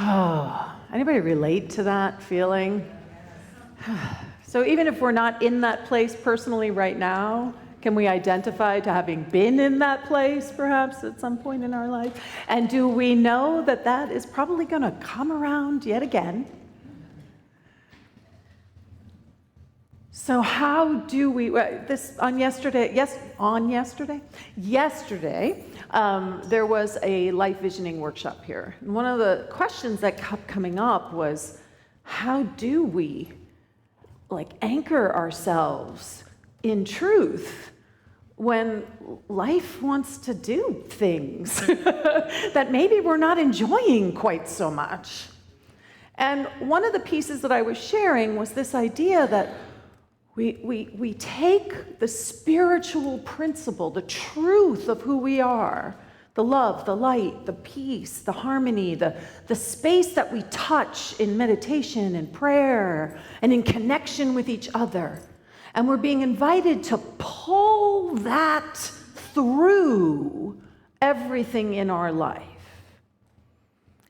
Oh, anybody relate to that feeling? So even if we're not in that place personally right now, can we identify to having been in that place perhaps at some point in our life? And do we know that that is probably going to come around yet again? So how do we, yesterday, there was a life visioning workshop here. And one of the questions that kept coming up was, how do we anchor ourselves in truth when life wants to do things that maybe we're not enjoying quite so much? And one of the pieces that I was sharing was this idea that we take the spiritual principle, the truth of who we are, the love, the light, the peace, the harmony, the space that we touch in meditation and prayer and in connection with each other. And we're being invited to pull that through everything in our life.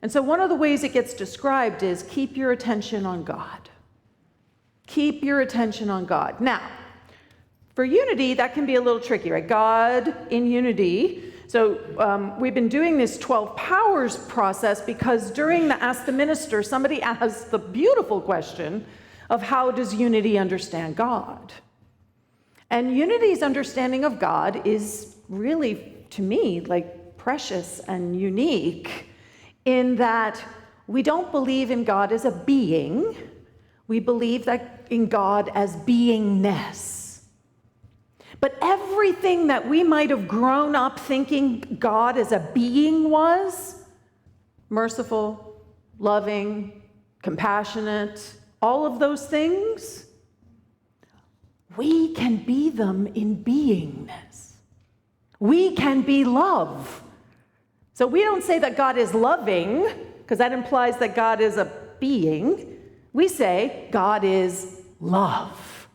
And so one of the ways it gets described is keep your attention on God. Keep your attention on God. Now, for unity, that can be a little tricky, right? God in unity. So we've been doing this 12 powers process because during the Ask the Minister, somebody asked the beautiful question of how does unity understand God? And unity's understanding of God is really, to me, precious and unique in that we don't believe in God as a being. We believe that in God as beingness. But everything that we might have grown up thinking God as a being was, merciful, loving, compassionate, all of those things, we can be them in beingness. We can be love. So we don't say that God is loving, because that implies that God is a being. We say God is love.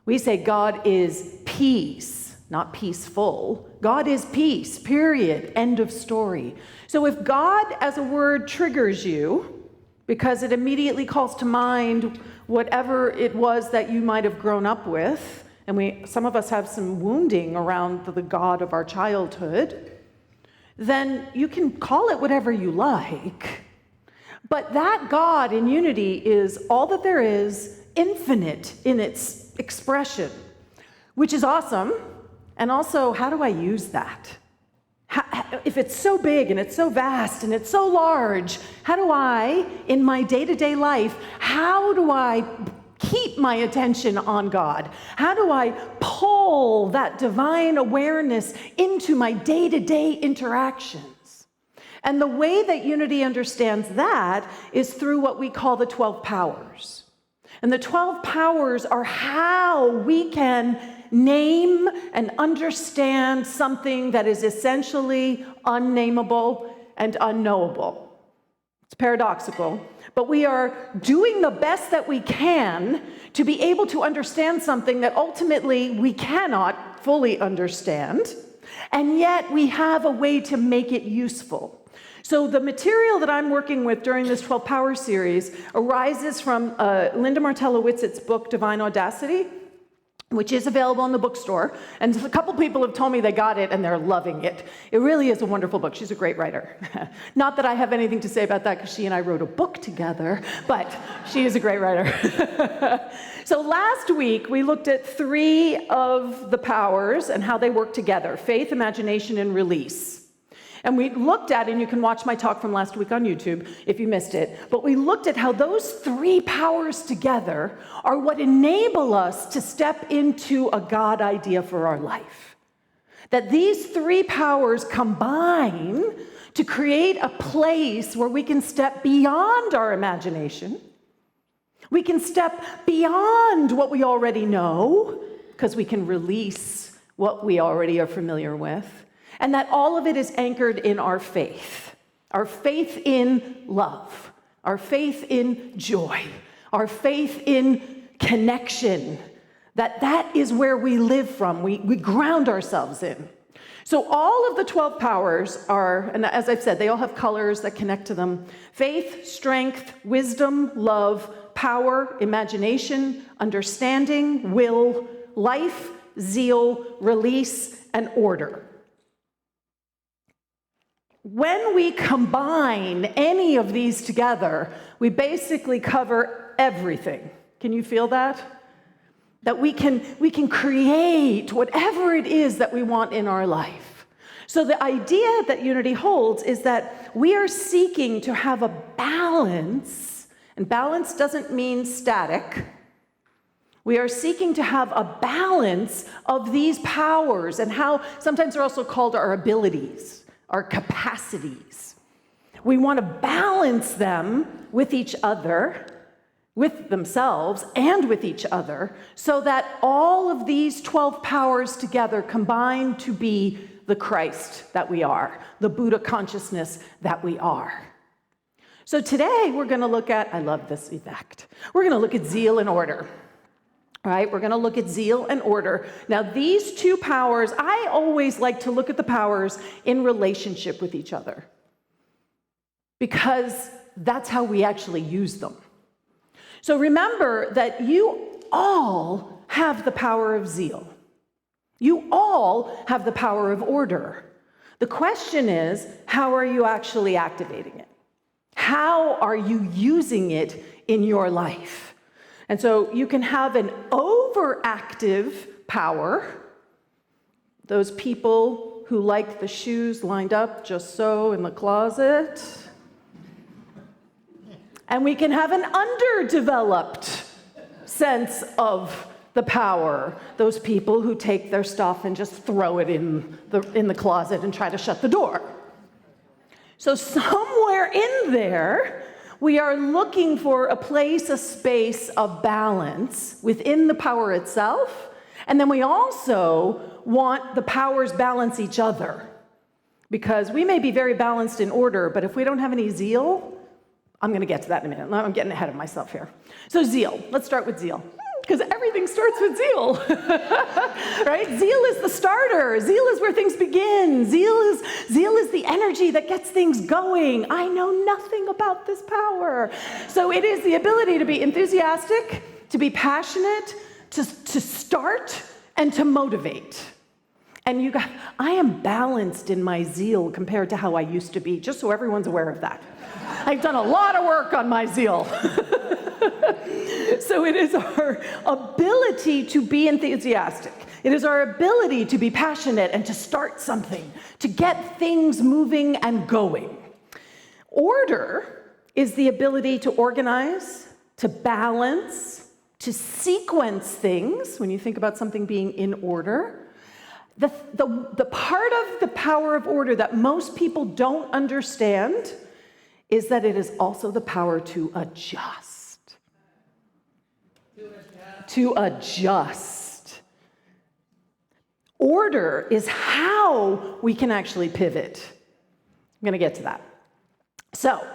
We say God is peace, not peaceful. God is peace, period, end of story. So if God as a word triggers you, because it immediately calls to mind whatever it was that you might have grown up with, and some of us have some wounding around the God of our childhood, then you can call it whatever you like. But that God in unity is all that there is, infinite in its expression, which is awesome. And also, how do I use that? If it's so big and it's so vast and it's so large, how do I, in my day-to-day life, how do I keep my attention on God? How do I pull that divine awareness into my day-to-day interactions? And the way that unity understands that is through what we call the 12 powers. And the 12 powers are how we can name and understand something that is essentially unnameable and unknowable. It's paradoxical, but we are doing the best that we can to be able to understand something that ultimately we cannot fully understand, and yet we have a way to make it useful. So the material that I'm working with during this 12 Power series arises from Linda Martella-Witzett's book, Divine Audacity, which is available in the bookstore. And a couple people have told me they got it and they're loving it. It really is a wonderful book. She's a great writer. Not that I have anything to say about that because she and I wrote a book together, but she is a great writer. So last week, we looked at 3 of the powers and how they work together: faith, imagination, and release. And we looked at, and you can watch my talk from last week on YouTube if you missed it, but we looked at how those 3 powers together are what enable us to step into a God idea for our life. That these 3 powers combine to create a place where we can step beyond our imagination. We can step beyond what we already know, because we can release what we already are familiar with. And that all of it is anchored in our faith in love, our faith in joy, our faith in connection, that is where we live from, we ground ourselves in. So all of the 12 powers are, and as I've said, they all have colors that connect to them: faith, strength, wisdom, love, power, imagination, understanding, will, life, zeal, release, and order. When we combine any of these together, we basically cover everything. Can you feel that? That we can create whatever it is that we want in our life. So the idea that unity holds is that we are seeking to have a balance, and balance doesn't mean static. We are seeking to have a balance of these powers, and how sometimes they're also called our abilities, our capacities. We want to balance them with each other, with themselves and with each other, so that all of these 12 powers together combine to be the Christ that we are, the Buddha consciousness that we are. So today we're going to look at, I love this effect, we're going to look at zeal and order. All right, we're going to look at zeal and order. Now, these two powers, I always like to look at the powers in relationship with each other, because that's how we actually use them. So remember that you all have the power of zeal. You all have the power of order. The question is, how are you actually activating it? How are you using it in your life? And so you can have an overactive power. Those people who like the shoes lined up just so in the closet. And we can have an underdeveloped sense of the power. Those people who take their stuff and just throw it in the closet and try to shut the door. So somewhere in there, we are looking for a place, a space of balance within the power itself. And then we also want the powers balance each other. Because we may be very balanced in order, but if we don't have any zeal, I'm going to get to that in a minute. I'm getting ahead of myself here. So zeal. Let's start with zeal. Because everything starts with zeal. Right? Zeal is the starter. Zeal is where things begin. Zeal is the energy that gets things going. I know nothing about this power. So it is the ability to be enthusiastic, to be passionate, to start, and to motivate. And you guys, I am balanced in my zeal compared to how I used to be, just so everyone's aware of that. I've done a lot of work on my zeal. So it is our ability to be enthusiastic. It is our ability to be passionate and to start something, to get things moving and going. Order is the ability to organize, to balance, to sequence things. When you think about something being in order, the part of the power of order that most people don't understand is that it is also the power to adjust. To adjust. Order is how we can actually pivot. I'm going to get to that. So,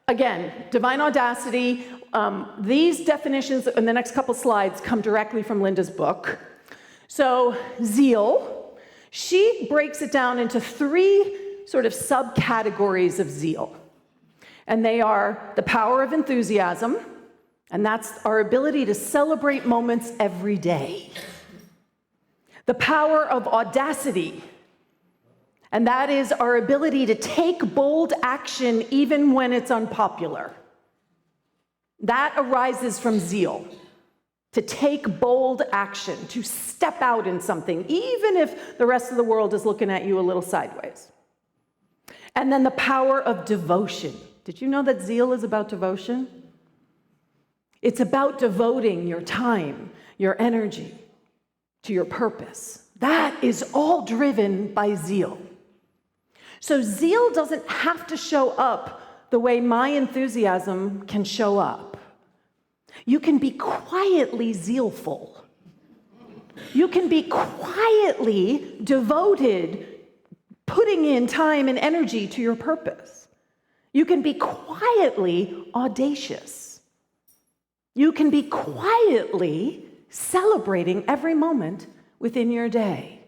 again, divine audacity. These definitions in the next couple slides come directly from Linda's book. So, zeal, she breaks it down into three sort of subcategories of zeal. And they are the power of enthusiasm, and that's our ability to celebrate moments every day. The power of audacity, and that is our ability to take bold action even when it's unpopular. That arises from zeal. To take bold action, to step out in something, even if the rest of the world is looking at you a little sideways. And then the power of devotion. Did you know that zeal is about devotion? It's about devoting your time, your energy to your purpose. That is all driven by zeal. So zeal doesn't have to show up the way my enthusiasm can show up. You can be quietly zealful. You can be quietly devoted, putting in time and energy to your purpose. You can be quietly audacious. You can be quietly celebrating every moment within your day.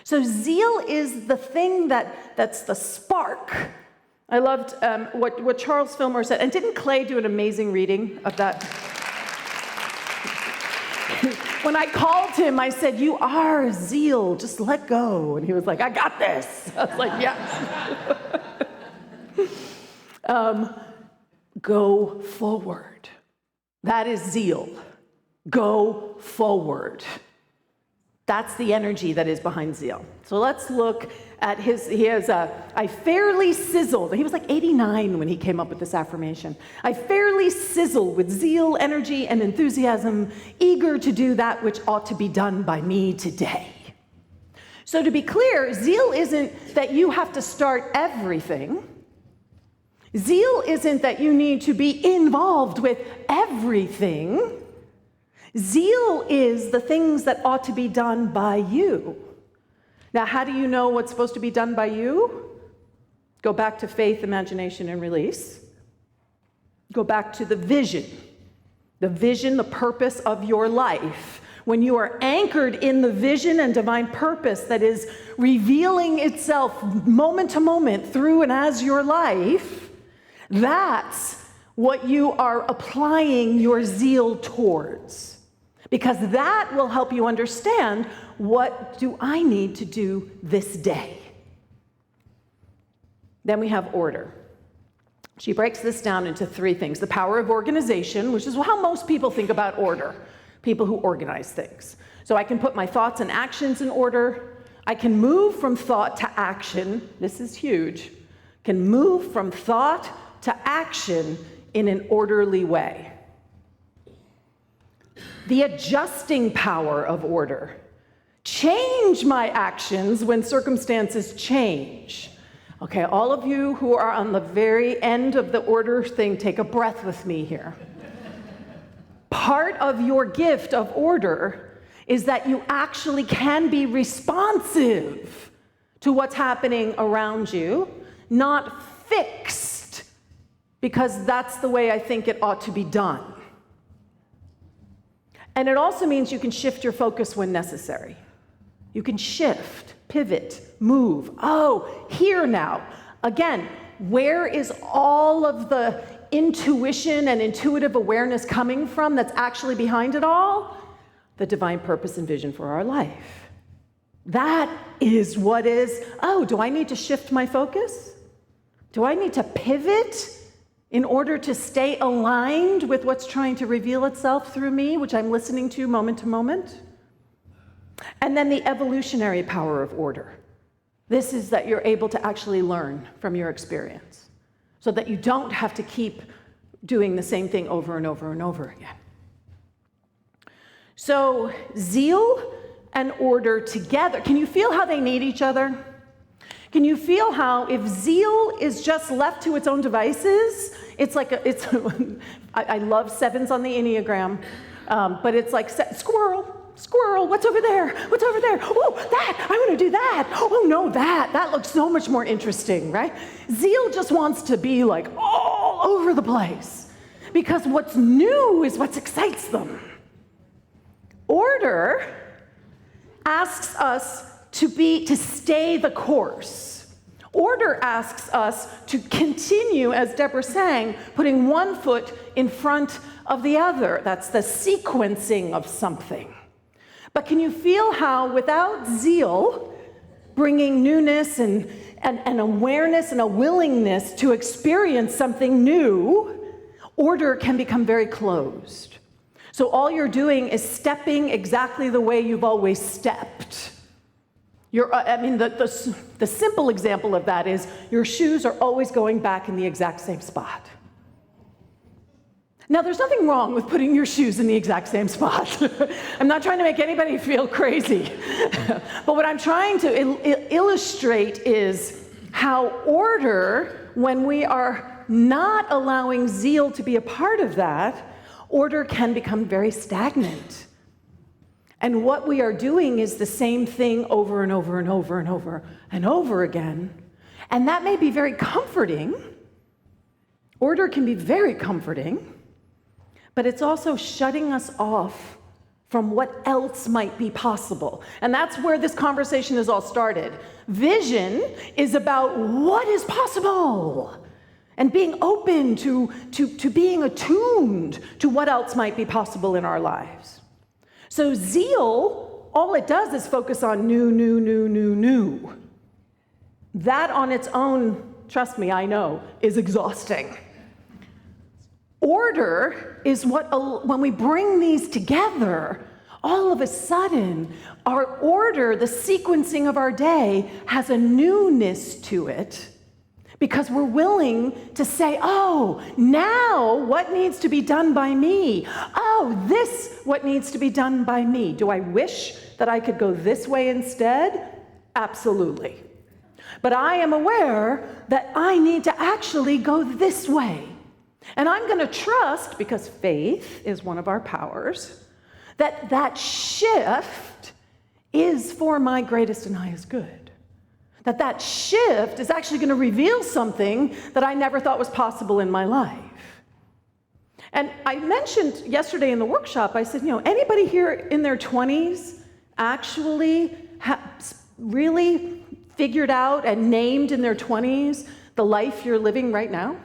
So zeal is the thing that's the spark. I loved what Charles Fillmore said. And didn't Clay do an amazing reading of that? When I called him, I said, "You are zeal, just let go." And he was like, "I got this." I was like, "Yeah." Go forward. That is zeal. Go forward. That's the energy that is behind zeal. So let's look at I fairly sizzled. He was like 89 when he came up with this affirmation. I fairly sizzle with zeal, energy, and enthusiasm, eager to do that which ought to be done by me today. So to be clear, zeal isn't that you have to start everything. Zeal isn't that you need to be involved with everything. Zeal is the things that ought to be done by you. Now, how do you know what's supposed to be done by you? Go back to faith, imagination, and release. Go back to the vision, the purpose of your life. When you are anchored in the vision and divine purpose that is revealing itself moment to moment through and as your life, that's what you are applying your zeal towards. Because that will help you understand, what do I need to do this day? Then we have order. She breaks this down into three things. The power of organization, which is how most people think about order, people who organize things. So I can put my thoughts and actions in order. I can move from thought to action. This is huge. Can move from thought to action in an orderly way. The adjusting power of order. Change my actions when circumstances change. Okay, all of you who are on the very end of the order thing, take a breath with me here. Part of your gift of order is that you actually can be responsive to what's happening around you, not fixed, because that's the way I think it ought to be done. And it also means you can shift your focus when necessary. You can shift, pivot, move. Oh, here now. Again, where is all of the intuition and intuitive awareness coming from that's actually behind it all? The divine purpose and vision for our life. That is what is, do I need to shift my focus? Do I need to pivot in order to stay aligned with what's trying to reveal itself through me, which I'm listening to moment? And then the evolutionary power of order. This is that you're able to actually learn from your experience so that you don't have to keep doing the same thing over and over and over again. So zeal and order together, can you feel how they need each other? Can you feel how if zeal is just left to its own devices, it's like I love sevens on the Enneagram, but it's like squirrel, what's over there? Oh, that, I want to do that. Oh no, that looks so much more interesting, right? Zeal just wants to be like all over the place because what's new is what excites them. Order asks us to stay the course. Order asks us to continue, as Deborah sang, putting one foot in front of the other. That's the sequencing of something. But can you feel how without zeal, bringing newness and awareness and a willingness to experience something new, order can become very closed. So all you're doing is stepping exactly the way you've always stepped. The simple example of that is your shoes are always going back in the exact same spot. Now, there's nothing wrong with putting your shoes in the exact same spot. I'm not trying to make anybody feel crazy. But what I'm trying to illustrate is how order, when we are not allowing zeal to be a part of that, order can become very stagnant. And what we are doing is the same thing over and over and over and over and over again. And that may be very comforting. Order can be very comforting, but it's also shutting us off from what else might be possible. And that's where this conversation is all started. Vision is about what is possible and being open to being attuned to what else might be possible in our lives. So zeal, all it does is focus on new. That on its own, trust me, I know, is exhausting. Order is what, when we bring these together, all of a sudden, our order, the sequencing of our day, has a newness to it because we're willing to say, oh, now what needs to be done by me? Oh, this what needs to be done by me. Do I wish that I could go this way instead? Absolutely. But I am aware that I need to actually go this way. And I'm going to trust, because faith is one of our powers, that that shift is for my greatest and highest good. That shift is actually going to reveal something that I never thought was possible in my life. And I mentioned yesterday in the workshop, I said, anybody here in their 20s actually really figured out and named in their 20s the life you're living right now?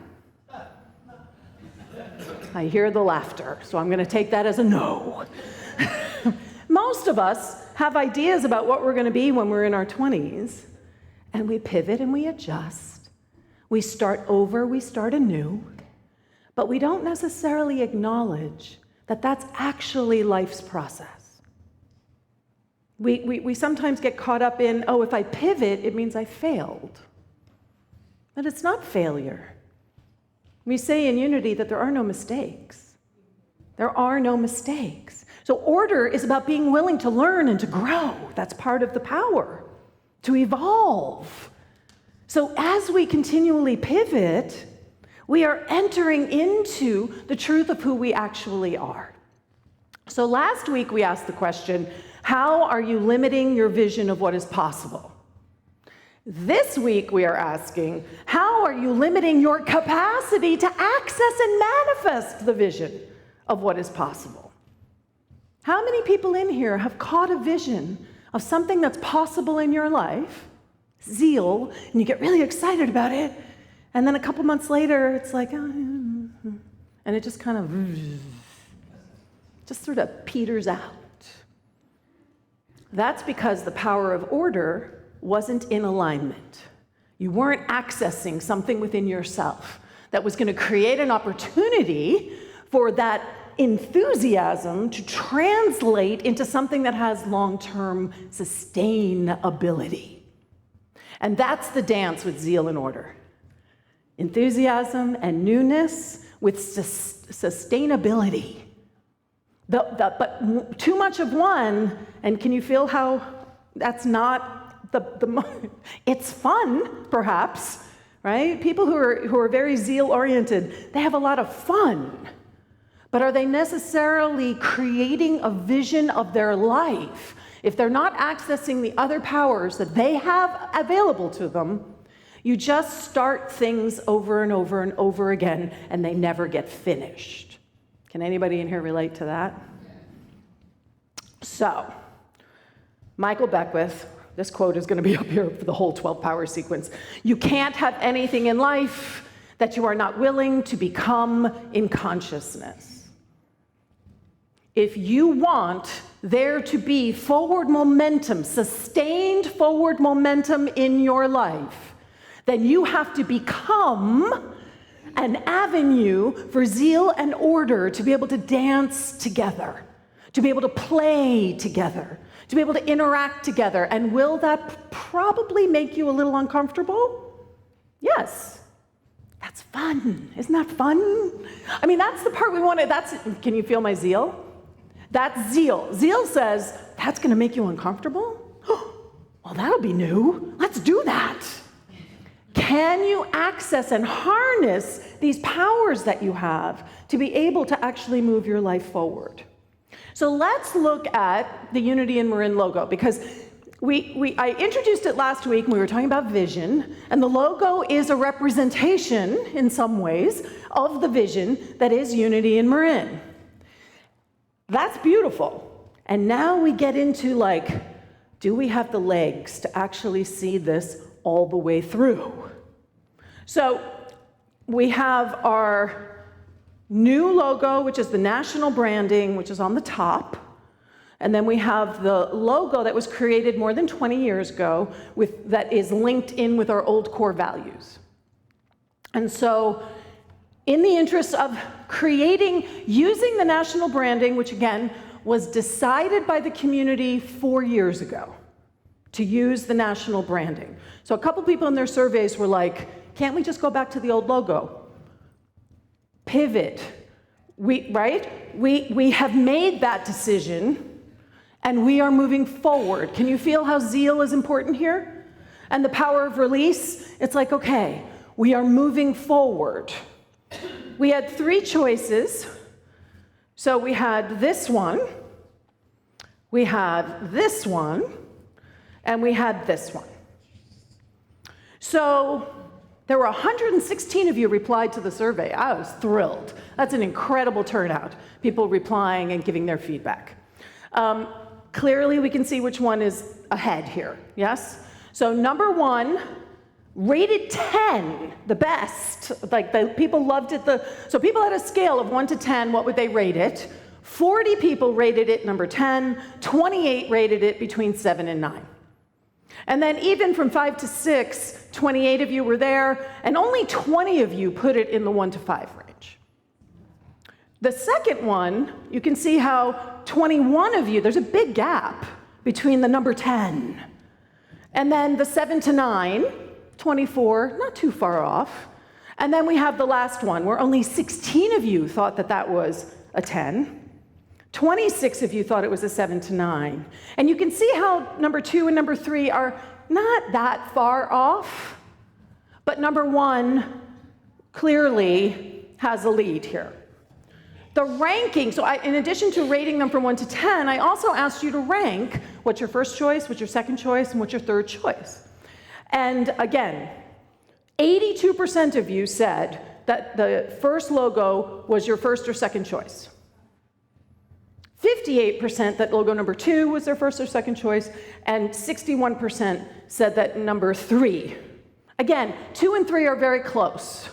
I hear the laughter, so I'm going to take that as a no. Most of us have ideas about what we're going to be when we're in our 20s, and we pivot and we adjust. We start over, we start anew, but we don't necessarily acknowledge that that's actually life's process. We sometimes get caught up in, oh, if I pivot, it means I failed. But it's not failure. We say in Unity that there are no mistakes. There are no mistakes. So order is about being willing to learn and to grow. That's part of the power, to evolve. So as we continually pivot, we are entering into the truth of who we actually are. So last week we asked the question, how are you limiting your vision of what is possible? This week we are asking, how are you limiting your capacity to access and manifest the vision of what is possible? How many people in here have caught a vision of something that's possible in your life, zeal, and you get really excited about it, and then a couple months later it's like, and it just kind of, just sort of peters out. That's because the power of order wasn't in alignment. You weren't accessing something within yourself that was going to create an opportunity for that enthusiasm to translate into something that has long-term sustainability. And that's the dance with zeal and order. Enthusiasm and newness with sustainability. But too much of one, and can you feel how that's not it's fun, perhaps, right? People who are very zeal-oriented, they have a lot of fun. But are they necessarily creating a vision of their life? If they're not accessing the other powers that they have available to them, you just start things over and over and over again, and they never get finished. Can anybody in here relate to that? So, Michael Beckwith, this quote is going to be up here for the whole 12-power sequence. You can't have anything in life that you are not willing to become in consciousness. If you want there to be forward momentum, sustained forward momentum in your life, then you have to become an avenue for zeal and order to be able to dance together, to be able to play together, to be able to interact together. And will that probably make you a little uncomfortable? Yes. That's fun. Isn't that fun? I mean, that's the part we wanted. Can you feel my zeal? That's zeal. Zeal says, that's going to make you uncomfortable? Well, that'll be new. Let's do that. Can you access and harness these powers that you have to be able to actually move your life forward? So let's look at the Unity in Marin logo, because I introduced it last week and we were talking about vision, and the logo is a representation in some ways of the vision that is Unity in Marin. That's beautiful. And now we get into like, do we have the legs to actually see this all the way through? So we have our new logo, which is the national branding, which is on the top. And then we have the logo that was created more than 20 years ago that is linked in with our old core values. And so in the interest of using the national branding, which again was decided by the community 4 years ago to use the national branding. So a couple people in their surveys were like, can't we just go back to the old logo? Pivot. We have made that decision. And we are moving forward. Can you feel how zeal is important here? And the power of release? It's like, okay, we are moving forward. We had 3 choices. So we had this one, we had this one, and we had this one. So there were 116 of you replied to the survey. I was thrilled. That's an incredible turnout. People replying and giving their feedback. Clearly, we can see which one is ahead here, yes? So number 1, rated 10, the best. Like the people loved it. So people had a scale of 1 to 10, what would they rate it? 40 people rated it number 10, 28 rated it between 7 and 9. And then even from 5 to 6, 28 of you were there, and only 20 of you put it in the 1 to 5 range. The second one, you can see how 21 of you, there's a big gap between the number 10. And then the 7 to 9, 24, not too far off. And then we have the last one, where only 16 of you thought that that was a 10. 26 of you thought it was a 7 to 9. And you can see how number 2 and number 3 are not that far off. But number 1 clearly has a lead here. The ranking, so in addition to rating them from 1 to 10, I also asked you to rank what's your first choice, what's your second choice, and what's your third choice. And again, 82% of you said that the first logo was your first or second choice. 58% that logo number 2 was their first or second choice, and 61% said that number 3. Again, 2 and 3 are very close.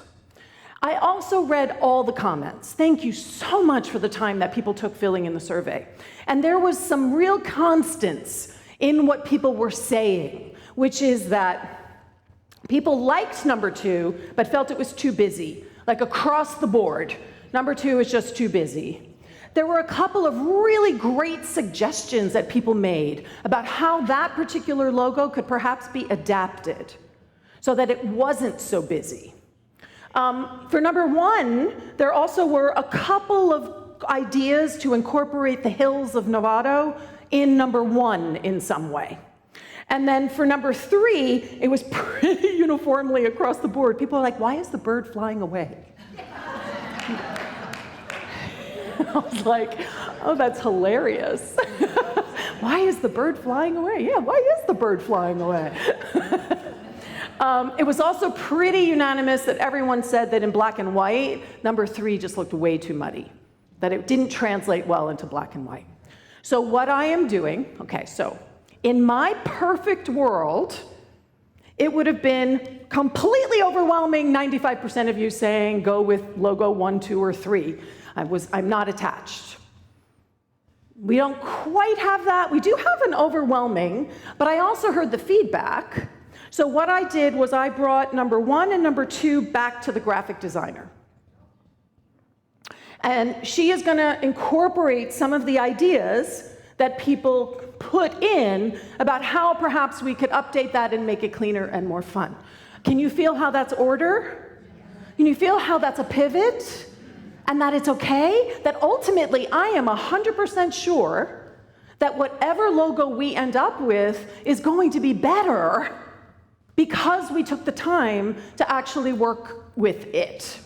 I also read all the comments. Thank you so much for the time that people took filling in the survey. And there was some real constants in what people were saying, which is that people liked number 2, but felt it was too busy, like across the board. Number 2 is just too busy. There were a couple of really great suggestions that people made about how that particular logo could perhaps be adapted so that it wasn't so busy. For number 1, there also were a couple of ideas to incorporate the hills of Novato in number 1 in some way. And then for number 3, it was pretty uniformly across the board. People are like, why is the bird flying away? I was like, oh, that's hilarious. Why is the bird flying away? Yeah, why is the bird flying away? It was also pretty unanimous that everyone said that in black and white, number 3 just looked way too muddy, that it didn't translate well into black and white. So what I am doing, okay, so in my perfect world, it would have been completely overwhelming, 95% of you saying go with logo 1, 2, or 3. I'm not attached. We don't quite have that. We do have an overwhelming, but I also heard the feedback. So what I did was I brought number 1 and number 2 back to the graphic designer. And she is going to incorporate some of the ideas that people put in about how perhaps we could update that and make it cleaner and more fun. Can you feel how that's order? Can you feel how that's a pivot? And that it's okay? That ultimately I am 100% sure that whatever logo we end up with is going to be better because we took the time to actually work with it.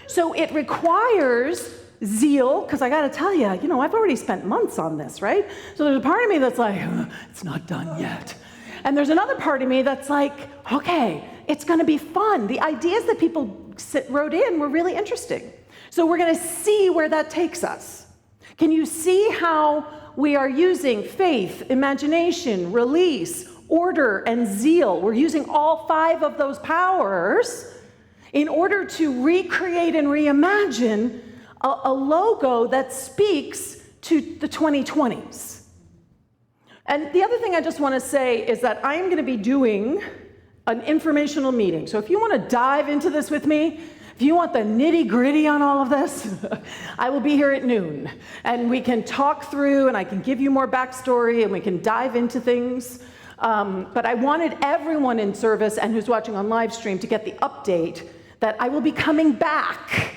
So it requires zeal, because I gotta tell you, I've already spent months on this, right? So there's a part of me that's like, it's not done yet. And there's another part of me that's like, okay, it's gonna be fun. The ideas that people wrote in were really interesting. So we're gonna see where that takes us. Can you see how we are using faith, imagination, release, order, and zeal. We're using all 5 of those powers in order to recreate and reimagine a logo that speaks to the 2020s. And the other thing I just want to say is that I am going to be doing an informational meeting. So if you want to dive into this with me, if you want the nitty-gritty on all of this, I will be here at noon. And we can talk through, and I can give you more backstory, and we can dive into things. But I wanted everyone in service and who's watching on live stream to get the update that I will be coming back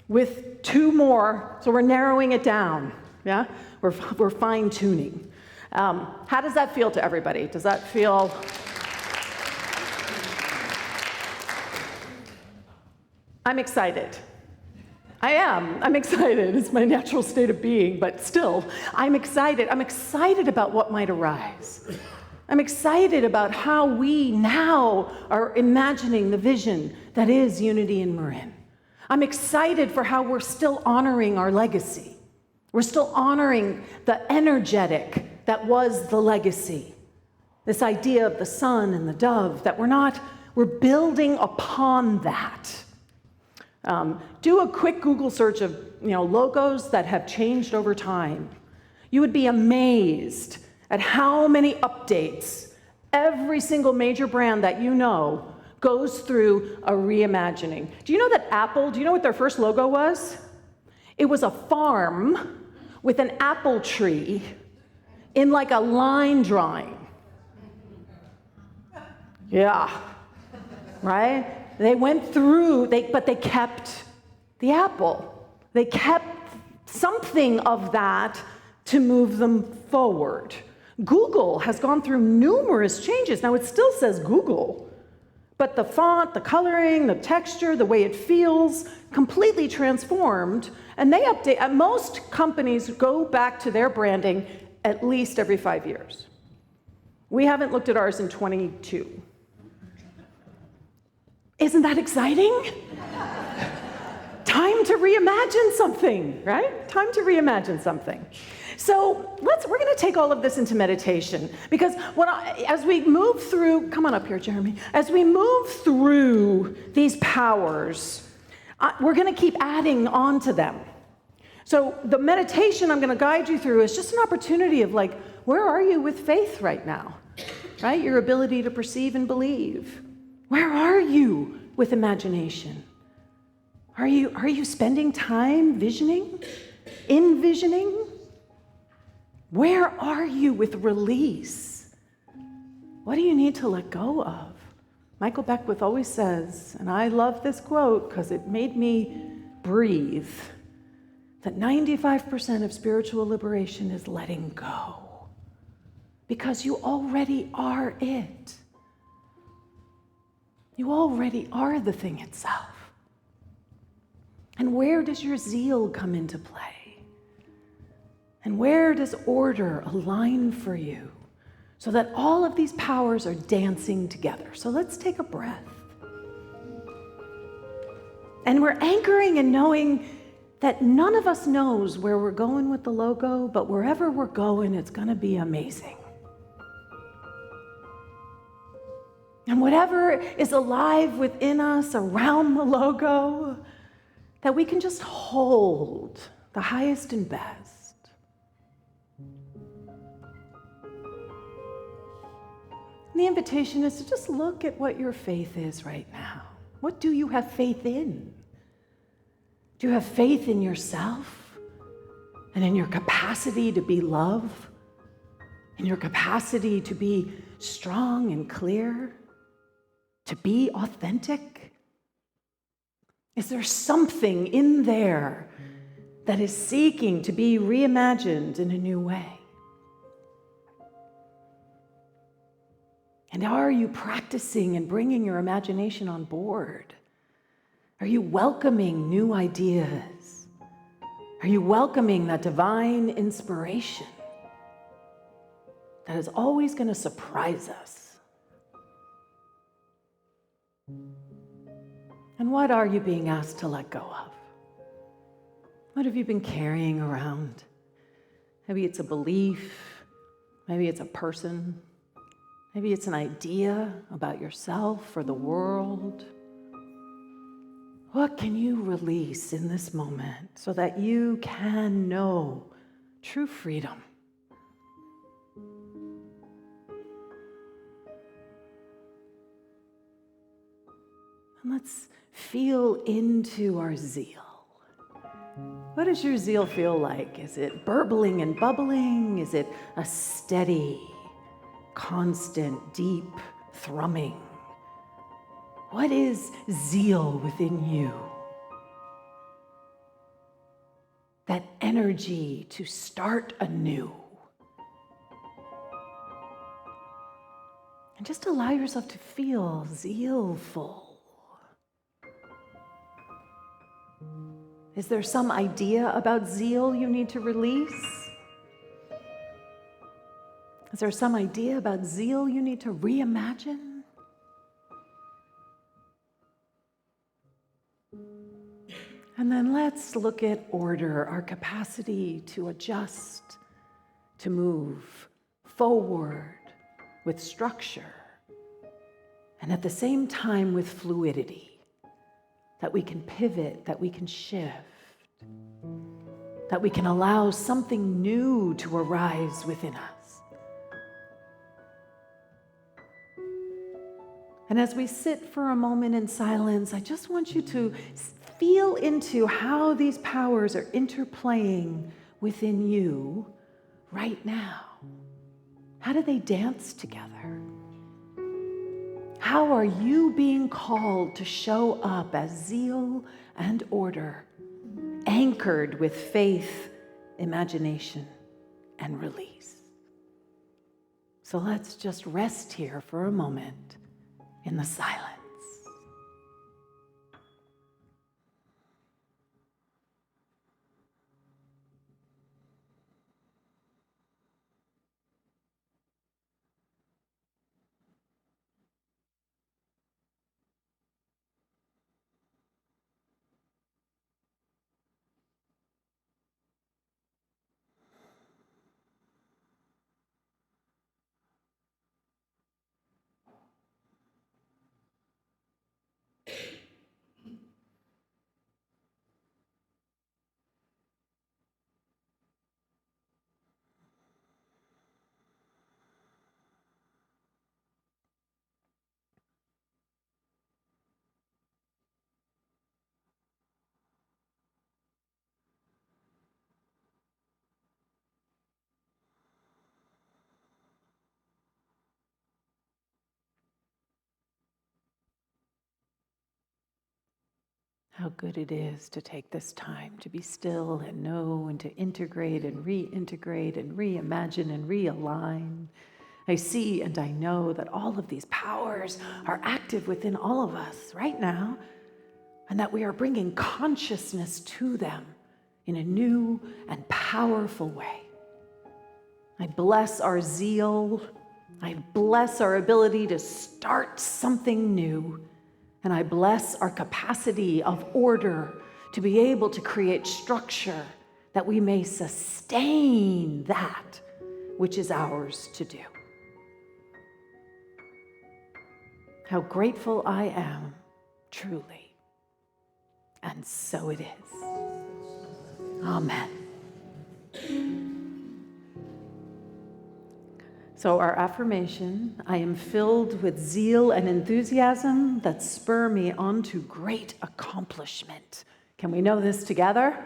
with 2 more. So we're narrowing it down. Yeah, we're fine-tuning. How does that feel to everybody? Does that feel? I'm excited. I am. I'm excited. It's my natural state of being, but still, I'm excited. I'm excited about what might arise. I'm excited about how we now are imagining the vision that is Unity in Marin. I'm excited for how we're still honoring our legacy. We're still honoring the energetic that was the legacy. This idea of the sun and the dove, that we're building upon that. Do a quick Google search of logos that have changed over time. You would be amazed at how many updates every single major brand that you know goes through a reimagining. Do you know that Apple, do you know what their first logo was? It was a farm with an apple tree in like a line drawing. Yeah, right? They went through, but they kept the apple. They kept something of that to move them forward. Google has gone through numerous changes. Now, it still says Google, but the font, the coloring, the texture, the way it feels, completely transformed. And they update, most companies go back to their branding at least every 5 years. We haven't looked at ours in 22. Isn't that exciting? Time to reimagine something, right? Time to reimagine something. So we're going to take all of this into meditation, because as we move through, come on up here, Jeremy. As we move through these powers, we're going to keep adding on to them. So the meditation I'm going to guide you through is just an opportunity of where are you with faith right now, right? Your ability to perceive and believe. Where are you with imagination? Are you spending time visioning, envisioning? Where are you with release? What do you need to let go of? Michael Beckwith always says, and I love this quote because it made me breathe, that 95% of spiritual liberation is letting go, because you already are it. You already are the thing itself. And where does your zeal come into play? And where does order align for you so that all of these powers are dancing together? So let's take a breath. And we're anchoring and knowing that none of us knows where we're going with the logo, but wherever we're going, it's going to be amazing. And whatever is alive within us around the logo, that we can just hold the highest and best. And the invitation is to just look at what your faith is right now. What do you have faith in? Do you have faith in yourself and in your capacity to be love, in your capacity to be strong and clear? To be authentic? Is there something in there that is seeking to be reimagined in a new way? And are you practicing and bringing your imagination on board? Are you welcoming new ideas? Are you welcoming that divine inspiration that is always going to surprise us? And what are you being asked to let go of? What have you been carrying around Maybe it's a belief. Maybe it's a person. Maybe it's an idea about yourself or the world. What can you release in this moment so that you can know true freedom? And let's feel into our zeal. What does your zeal feel like? Is it burbling and bubbling? Is it a steady, constant, deep thrumming? What is zeal within you? That energy to start anew. And just allow yourself to feel zealful. Is there some idea about zeal you need to release? Is there some idea about zeal you need to reimagine? And then let's look at order, our capacity to adjust, to move forward with structure, and at the same time with fluidity. That we can pivot, that we can shift, that we can allow something new to arise within us. And as we sit for a moment in silence, I just want you to feel into how these powers are interplaying within you right now. How do they dance together? How are you being called to show up as zeal and order, anchored with faith, imagination, and release? So let's just rest here for a moment in the silence. How good it is to take this time to be still and know and to integrate and reintegrate and reimagine and realign. I see and I know that all of these powers are active within all of us right now, and that we are bringing consciousness to them in a new and powerful way. I bless our zeal. I bless our ability to start something new. And I bless our capacity of order to be able to create structure that we may sustain that which is ours to do. How grateful I am, truly. And so it is. Amen. So our affirmation, I am filled with zeal and enthusiasm that spur me on to great accomplishment. Can we know this together?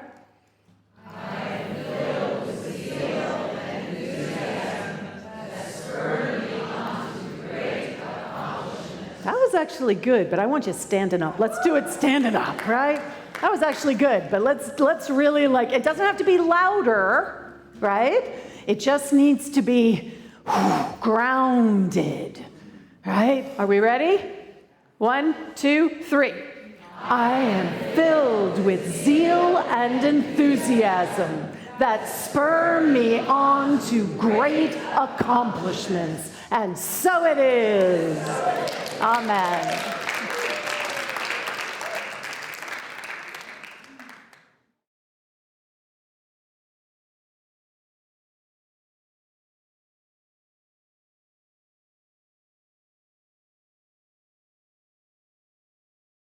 I am filled with zeal and enthusiasm that spur me on to great accomplishment. That was actually good, but I want you standing up. Let's do it standing up, right? That was actually good, but let's really it doesn't have to be louder, right? It just needs to be grounded, right? Are we ready? 1, 2, 3. I am filled with zeal and enthusiasm that spur me on to great accomplishments. And so it is. Amen.